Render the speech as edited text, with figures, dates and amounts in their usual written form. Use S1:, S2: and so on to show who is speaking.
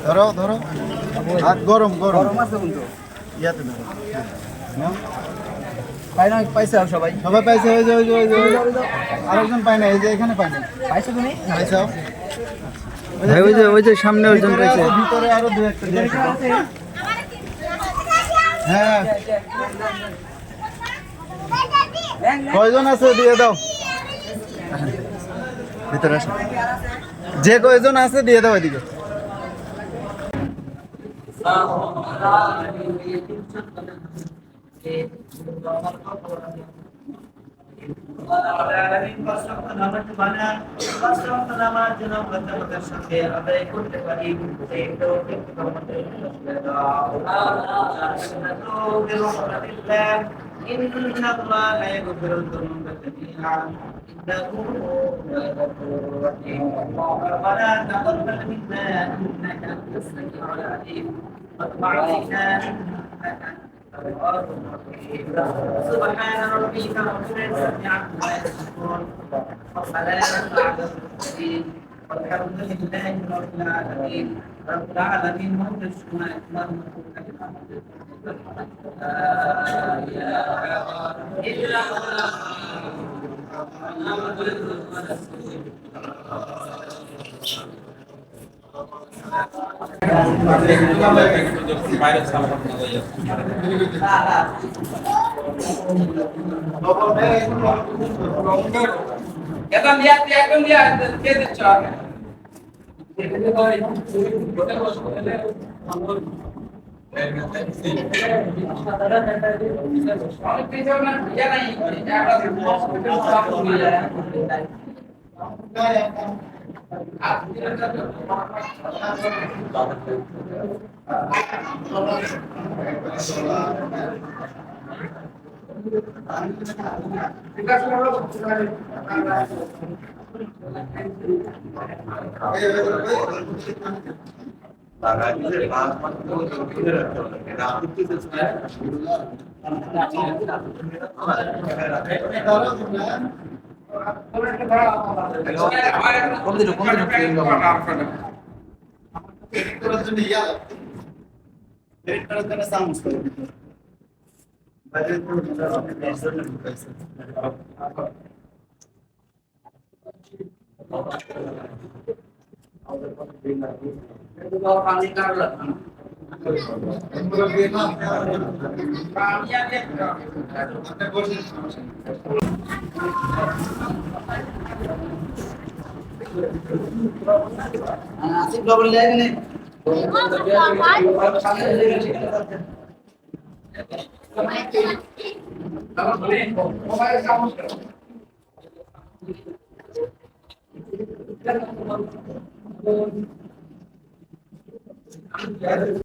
S1: ধরো ধরো হাত গরম গরম ইয়াতে
S2: পাই না পাইছে সবাই
S1: সবাই পাইছে ওই যে ওই যে ওই যে আরেকজন পায় না এই যে এখানে পায় না
S2: পাইছো তুমি
S1: পাইছো
S2: ভাই ওই যে সামনে ওইজন পাইছে
S1: ভিতরে আরো দুই একটা দিয়েছে হ্যাঁ কয়জন আছে দিয়ে দাও ভিতরে আসো যে কয়জন আছে দিয়ে দাও এদিকে إن الله لا يغفر الذنوب جميعا إنه هو الغفور الرحيم ربنا تقبل منا إنك أنت السميع العليم وتب علينا إنك أنت التواب الرحيم سبحان ربك رب العزة عما يصفون وسلام على المرسلين والحمد لله رب العالمين رب العالمين هم السماء
S3: Kita lihat dia dicor.
S2: Asif double line নে